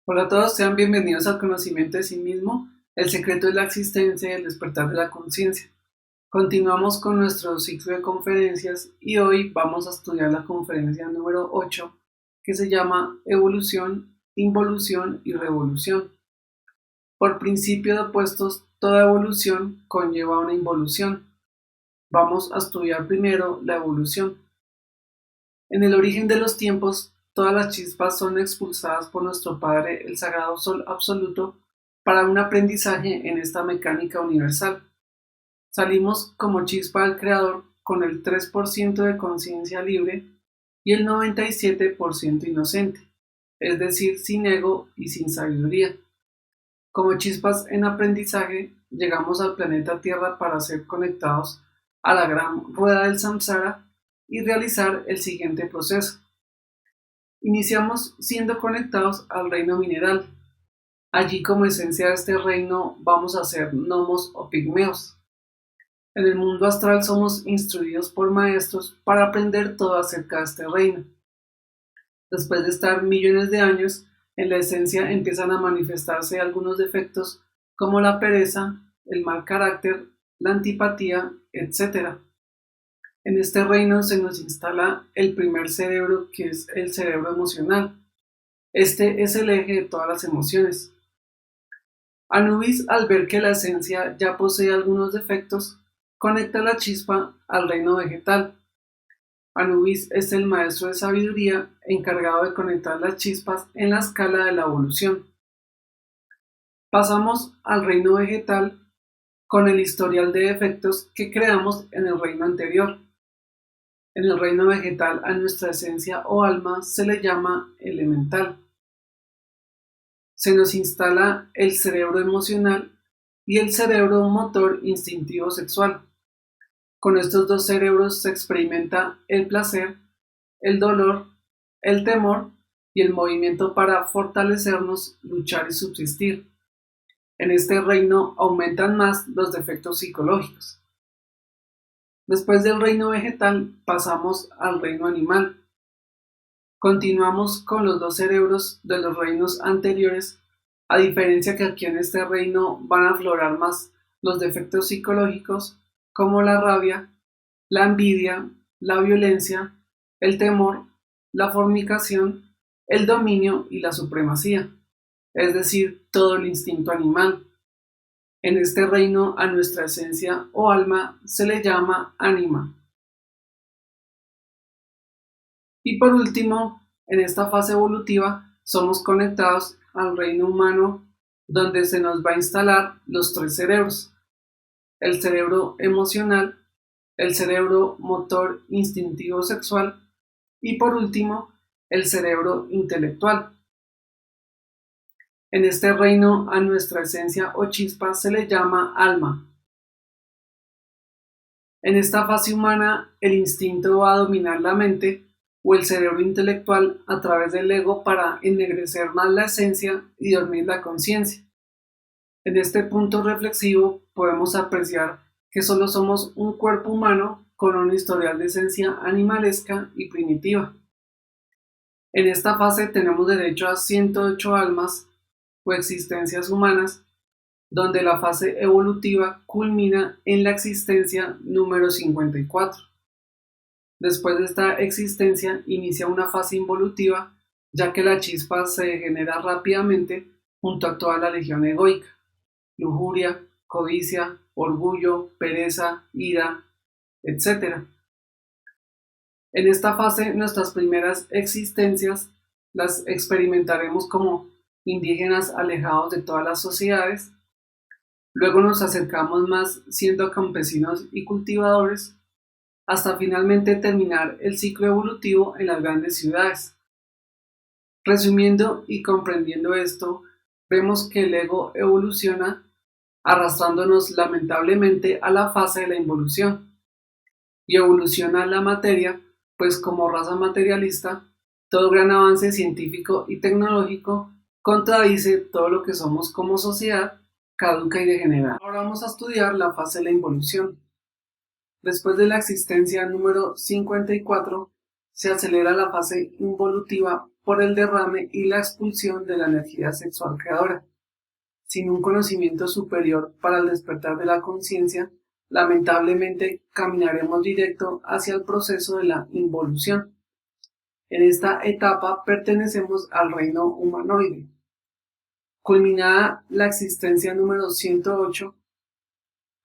Hola a todos, sean bienvenidos al conocimiento de sí mismo, el secreto de la existencia y el despertar de la conciencia. Continuamos con nuestro ciclo de conferencias y hoy vamos a estudiar la conferencia número 8, que se llama Evolución, Involución y Revolución. Por principio de opuestos, toda evolución conlleva una involución. Vamos a estudiar primero la evolución. En el origen de los tiempos, todas las chispas son expulsadas por nuestro Padre, el Sagrado Sol Absoluto, para un aprendizaje en esta mecánica universal. Salimos como chispa del Creador con el 3% de conciencia libre y el 97% inocente, es decir, sin ego y sin sabiduría. Como chispas en aprendizaje, llegamos al planeta Tierra para ser conectados a la gran rueda del samsara y realizar el siguiente proceso. Iniciamos siendo conectados al reino mineral. Allí, como esencia de este reino, vamos a ser gnomos o pigmeos. En el mundo astral somos instruidos por maestros para aprender todo acerca de este reino. Después de estar millones de años, en la esencia empiezan a manifestarse algunos defectos como la pereza, el mal carácter, la antipatía, etc. En este reino se nos instala el primer cerebro, que es el cerebro emocional. Este es el eje de todas las emociones. Anubis, al ver que la esencia ya posee algunos defectos, conecta la chispa al reino vegetal. Anubis es el maestro de sabiduría encargado de conectar las chispas en la escala de la evolución. Pasamos al reino vegetal con el historial de defectos que creamos en el reino anterior. En el reino vegetal a nuestra esencia o alma se le llama elemental. Se nos instala el cerebro emocional y el cerebro motor instintivo sexual. Con estos dos cerebros se experimenta el placer, el dolor, el temor y el movimiento para fortalecernos, luchar y subsistir. En este reino aumentan más los defectos psicológicos. Después del reino vegetal pasamos al reino animal. Continuamos con los dos cerebros de los reinos anteriores, a diferencia que aquí en este reino van a aflorar más los defectos psicológicos como la rabia, la envidia, la violencia, el temor, la fornicación, el dominio y la supremacía, es decir, todo el instinto animal. En este reino a nuestra esencia o alma se le llama ánima. Y por último, en esta fase evolutiva somos conectados al reino humano donde se nos va a instalar los tres cerebros: el cerebro emocional, el cerebro motor instintivo sexual y por último el cerebro intelectual. En este reino a nuestra esencia o chispa se le llama alma. En esta fase humana el instinto va a dominar la mente o el cerebro intelectual a través del ego para ennegrecer más la esencia y dormir la conciencia. En este punto reflexivo podemos apreciar que solo somos un cuerpo humano con un historial de esencia animalesca y primitiva. En esta fase tenemos derecho a 108 almas o existencias humanas, donde la fase evolutiva culmina en la existencia número 54. Después de esta existencia inicia una fase involutiva, ya que la chispa se genera rápidamente junto a toda la legión egoica: lujuria, codicia, orgullo, pereza, ira, etc. En esta fase nuestras primeras existencias las experimentaremos como indígenas alejados de todas las sociedades. Luego nos acercamos más siendo campesinos y cultivadores, hasta finalmente terminar el ciclo evolutivo en las grandes ciudades. Resumiendo y comprendiendo esto, vemos que el ego evoluciona arrastrándonos lamentablemente a la fase de la involución. Y evoluciona la materia, pues como raza materialista, todo gran avance científico y tecnológico contradice todo lo que somos como sociedad, caduca y degenerada. Ahora vamos a estudiar la fase de la involución. Después de la existencia número 54, se acelera la fase involutiva por el derrame y la expulsión de la energía sexual creadora. Sin un conocimiento superior para el despertar de la conciencia, lamentablemente caminaremos directo hacia el proceso de la involución. En esta etapa pertenecemos al reino humanoide. Culminada la existencia número 108,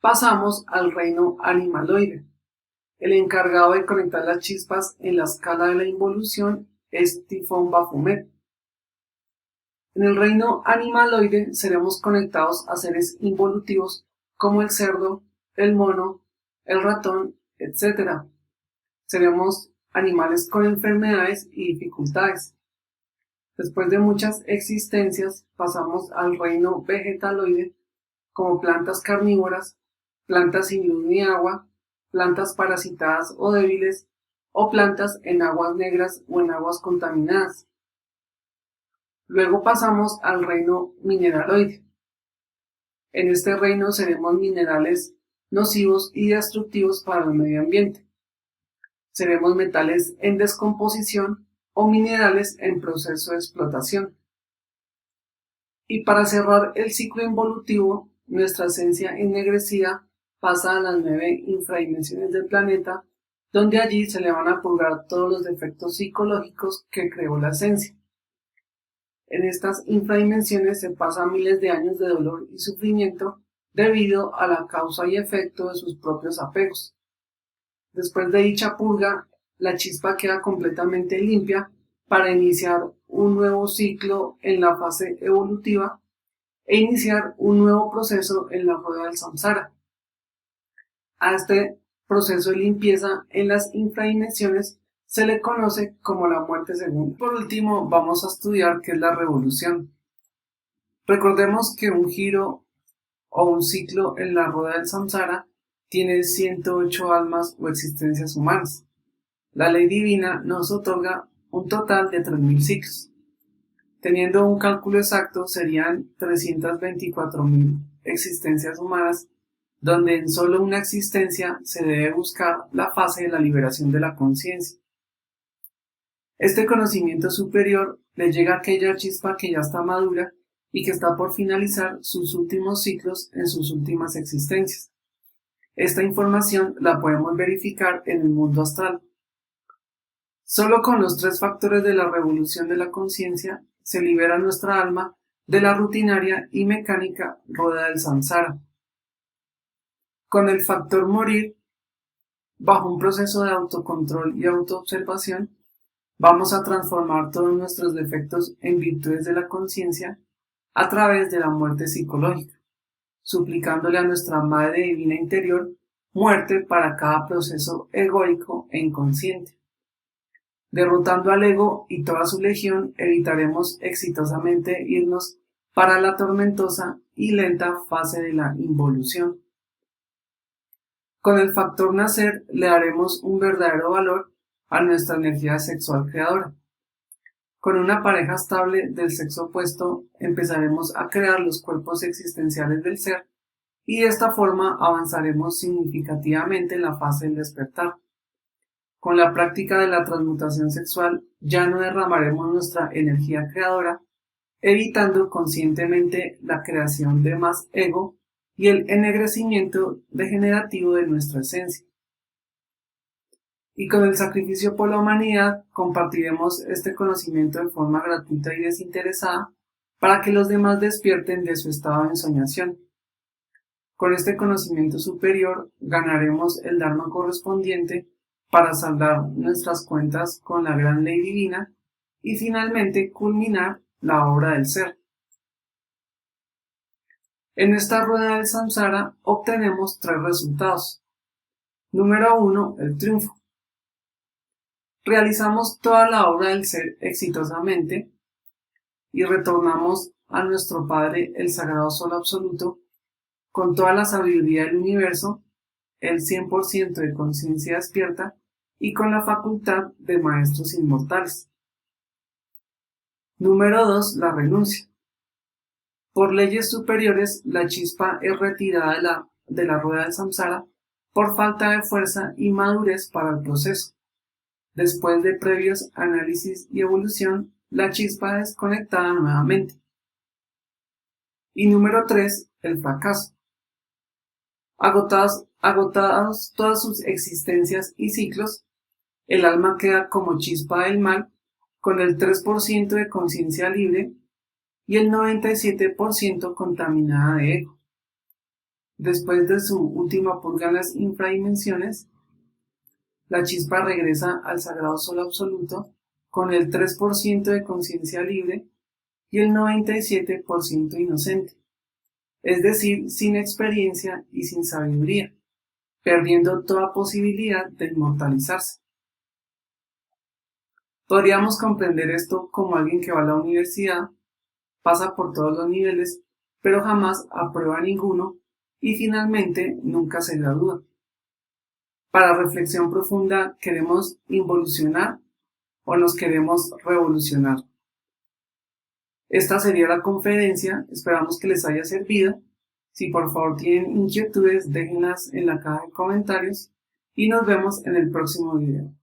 pasamos al reino animaloide. El encargado de conectar las chispas en la escala de la involución es Tifón Baphomet. En el reino animaloide seremos conectados a seres involutivos como el cerdo, el mono, el ratón, etc. Seremos animales con enfermedades y dificultades. Después de muchas existencias pasamos al reino vegetaloide como plantas carnívoras, plantas sin luz ni agua, plantas parasitadas o débiles, o plantas en aguas negras o en aguas contaminadas. Luego pasamos al reino mineraloide. En este reino seremos minerales nocivos y destructivos para el medio ambiente. Seremos metales en descomposición o minerales en proceso de explotación. Y para cerrar el ciclo involutivo, nuestra esencia ennegrecida pasa a las 9 infradimensiones del planeta, donde allí se le van a purgar todos los defectos psicológicos que creó la esencia. En estas infradimensiones se pasan miles de años de dolor y sufrimiento debido a la causa y efecto de sus propios apegos. Después de dicha purga, la chispa queda completamente limpia para iniciar un nuevo ciclo en la fase evolutiva e iniciar un nuevo proceso en la rueda del samsara. A este proceso de limpieza en las infradimensiones se le conoce como la muerte segunda. Por último, vamos a estudiar qué es la revolución. Recordemos que un giro o un ciclo en la rueda del samsara tiene 108 almas o existencias humanas. La ley divina nos otorga un total de 3000 ciclos. Teniendo un cálculo exacto, serían 324.000 existencias humanas, donde en solo una existencia se debe buscar la fase de la liberación de la conciencia. Este conocimiento superior le llega a aquella chispa que ya está madura y que está por finalizar sus últimos ciclos en sus últimas existencias. Esta información la podemos verificar en el mundo astral. Solo con los 3 factores de la revolución de la conciencia se libera nuestra alma de la rutinaria y mecánica rueda del samsara. Con el factor morir, bajo un proceso de autocontrol y autoobservación, vamos a transformar todos nuestros defectos en virtudes de la conciencia a través de la muerte psicológica, suplicándole a nuestra Madre Divina Interior muerte para cada proceso egoico e inconsciente. Derrotando al ego y toda su legión, evitaremos exitosamente irnos para la tormentosa y lenta fase de la involución. Con el factor nacer le daremos un verdadero valor a nuestra energía sexual creadora. Con una pareja estable del sexo opuesto empezaremos a crear los cuerpos existenciales del ser y de esta forma avanzaremos significativamente en la fase del despertar. Con la práctica de la transmutación sexual ya no derramaremos nuestra energía creadora, evitando conscientemente la creación de más ego y el ennegrecimiento degenerativo de nuestra esencia. Y con el sacrificio por la humanidad compartiremos este conocimiento de forma gratuita y desinteresada para que los demás despierten de su estado de ensoñación. Con este conocimiento superior ganaremos el dharma correspondiente para saldar nuestras cuentas con la gran ley divina y finalmente culminar la obra del ser. En esta rueda del samsara obtenemos 3 resultados. Número 1, el triunfo. Realizamos toda la obra del ser exitosamente y retornamos a nuestro Padre, el Sagrado Sol Absoluto, con toda la sabiduría del universo, el 100% de conciencia despierta y con la facultad de maestros inmortales. Número 2, la renuncia. Por leyes superiores, la chispa es retirada de la rueda del samsara por falta de fuerza y madurez para el proceso. Después de previos análisis y evolución, la chispa desconectada nuevamente. Y número 3, el fracaso. Agotados todas sus existencias y ciclos, el alma queda como chispa del mal, con el 3% de conciencia libre y el 97% contaminada de ego. Después de su última purga en las infradimensiones, la chispa regresa al sagrado sol absoluto con el 3% de conciencia libre y el 97% inocente, es decir, sin experiencia y sin sabiduría, perdiendo toda posibilidad de inmortalizarse. Podríamos comprender esto como alguien que va a la universidad, pasa por todos los niveles, pero jamás aprueba ninguno y finalmente nunca se gradúa. Para reflexión profunda, ¿queremos involucionar o nos queremos revolucionar? Esta sería la conferencia, esperamos que les haya servido. Si por favor tienen inquietudes, déjenlas en la caja de comentarios y nos vemos en el próximo video.